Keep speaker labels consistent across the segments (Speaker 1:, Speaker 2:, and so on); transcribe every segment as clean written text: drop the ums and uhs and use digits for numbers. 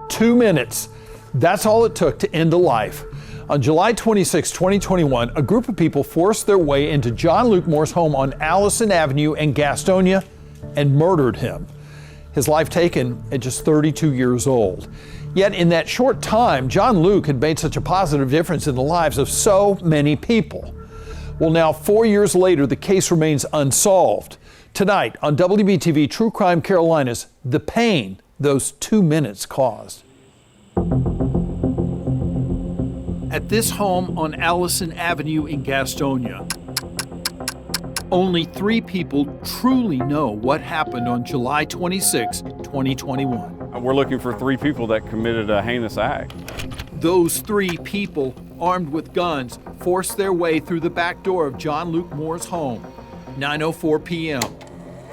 Speaker 1: 2 minutes. That's all it took to end a life. On July 26, 2021, a group of people forced their way into John Luke Moore's home on Allison Avenue in Gastonia and murdered him. His life taken at just 32 years old. Yet in that short time, John Luke had made such a positive difference in the lives of so many people. Well, now 4 years later, the case remains unsolved. Tonight on WBTV True Crime Carolinas, the pain those 2 minutes caused. At this home on Allison Avenue in Gastonia, only 3 people truly know what happened on July 26, 2021.
Speaker 2: We're looking for 3 people that committed a heinous act.
Speaker 1: Those 3 people, armed with guns, forced their way through the back door of John Luke Moore's home, 9:04 p.m.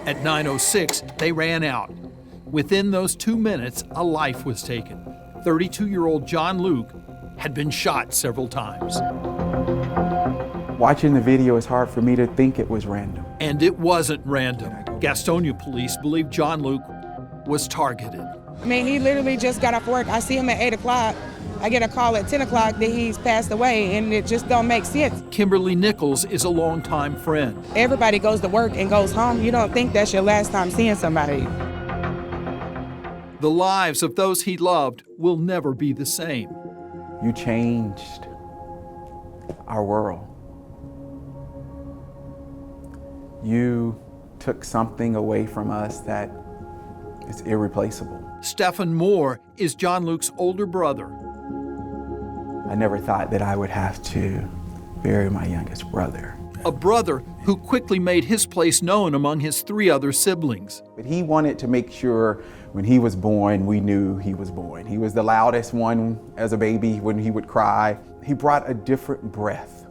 Speaker 1: At 9:06, they ran out. Within those 2 minutes, a life was taken. 32-year-old John Luke had been shot several times.
Speaker 3: Watching the video, it's hard for me to think it was random.
Speaker 1: And it wasn't random. Gastonia police believe John Luke was targeted.
Speaker 4: I mean, he literally just got off work. I see him at 8 o'clock. I get a call at 10 o'clock that he's passed away, and it just don't make sense.
Speaker 1: Kimberly Nichols is a longtime friend.
Speaker 4: Everybody goes to work and goes home. You don't think that's your last time seeing somebody.
Speaker 1: The lives of those he loved will never be the same.
Speaker 3: You changed our world. You took something away from us that is irreplaceable.
Speaker 1: Stephen Moore is John Luke's older brother.
Speaker 3: I never thought that I would have to bury my youngest brother.
Speaker 1: A brother who quickly made his place known among his 3 other siblings.
Speaker 3: But he wanted to make sure when he was born, we knew he was born. He was the loudest one as a baby when he would cry. He brought a different breath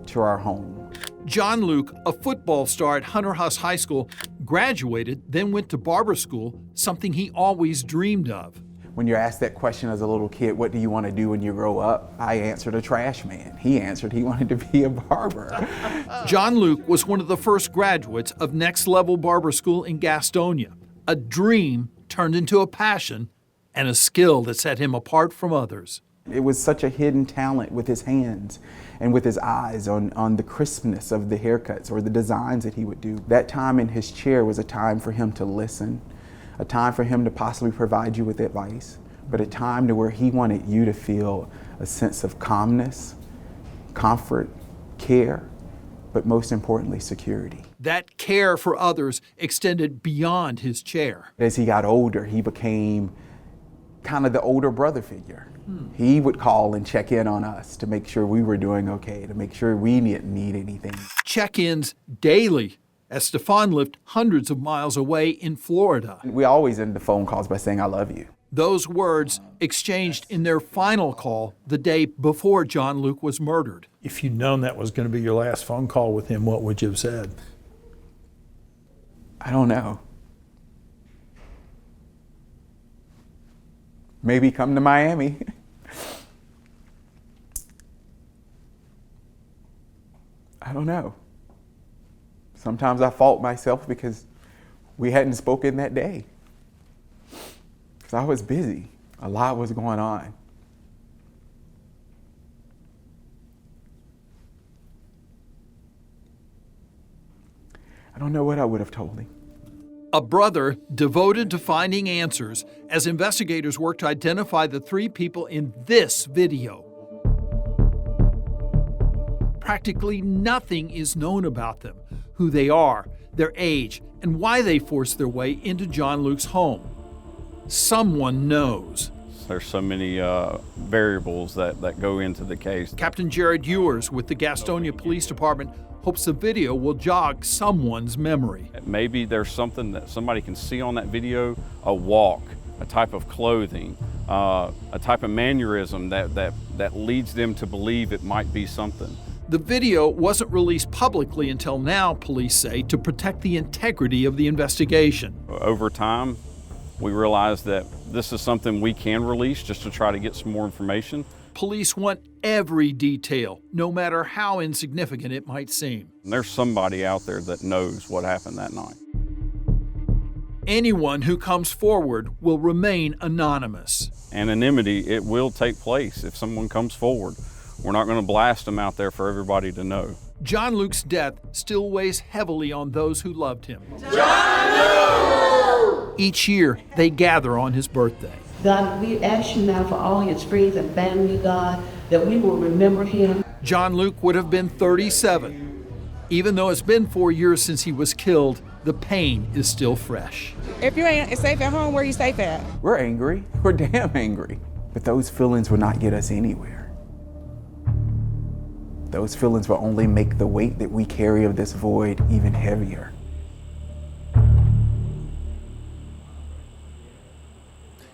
Speaker 3: to our home.
Speaker 1: John Luke, a football star at Hunter House High School, graduated, then went to barber school, something he always dreamed of.
Speaker 3: When you're asked that question as a little kid, what do you want to do when you grow up? I answered a trash man. He answered he wanted to be a barber.
Speaker 1: John Luke was one of the first graduates of Next Level Barber School in Gastonia, a dream turned into a passion and a skill that set him apart from others.
Speaker 3: It was such a hidden talent with his hands and with his eyes on the crispness of the haircuts or the designs that he would do. That time in his chair was a time for him to listen, a time for him to possibly provide you with advice, but a time to where he wanted you to feel a sense of calmness, comfort, care, but most importantly, security.
Speaker 1: That care for others extended beyond his chair.
Speaker 3: As he got older, he became kind of the older brother figure. He would call and check in on us to make sure we were doing okay, to make sure we didn't need anything.
Speaker 1: Check-ins daily as Stefan lived hundreds of miles away in Florida.
Speaker 3: We always end the phone calls by saying, I love you.
Speaker 1: Those words exchanged in their final call the day before John Luke was murdered. If you'd known that was going to be your last phone call with him, what would you have said?
Speaker 3: I don't know. Maybe come to Miami. I don't know. Sometimes I fault myself because we hadn't spoken that day. Because I was busy. A lot was going on. I don't know what I would have told him.
Speaker 1: A brother devoted to finding answers as investigators work to identify the 3 people in this video. Practically nothing is known about them, who they are, their age, and why they forced their way into John Luke's home. Someone knows.
Speaker 2: There's so many variables that go into the case.
Speaker 1: Captain Jared Ewers with the Gastonia Police Department hopes the video will jog someone's memory.
Speaker 2: Maybe there's something that somebody can see on that video, a walk, a type of clothing, a type of mannerism that leads them to believe it might be something.
Speaker 1: The video wasn't released publicly until now, police say, to protect the integrity of the investigation.
Speaker 2: Over time, we realized that this is something we can release just to try to get some more information.
Speaker 1: Police want every detail, no matter how insignificant it might seem.
Speaker 2: And there's somebody out there that knows what happened that night.
Speaker 1: anyone who comes forward will remain anonymous.
Speaker 2: Anonymity, it will take place if someone comes forward. We're not going to blast them out there for everybody to know.
Speaker 1: John Luke's death still weighs heavily on those who loved him.
Speaker 5: John Luke!
Speaker 1: Each year, they gather on his birthday.
Speaker 6: God, we ask you now for all his friends and family, God, that we will remember him.
Speaker 1: John Luke would have been 37. Even though it's been 4 years since he was killed, the pain is still fresh.
Speaker 4: If you ain't safe at home, where you safe at?
Speaker 3: We're angry. We're damn angry. But those feelings will not get us anywhere. Those feelings will only make the weight that we carry of this void even heavier.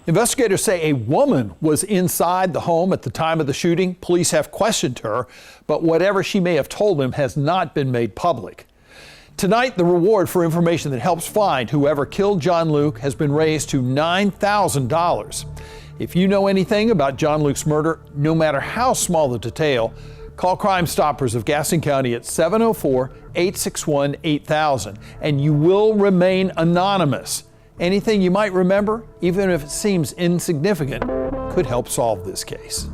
Speaker 1: Investigators say a woman was inside the home at the time of the shooting. Police have questioned her, but whatever she may have told them has not been made public. Tonight, the reward for information that helps find whoever killed John Luke has been raised to $9,000. If you know anything about John Luke's murder, no matter how small the detail, call Crime Stoppers of Gaston County at 704-861-8000, and you will remain anonymous. Anything you might remember, even if it seems insignificant, could help solve this case.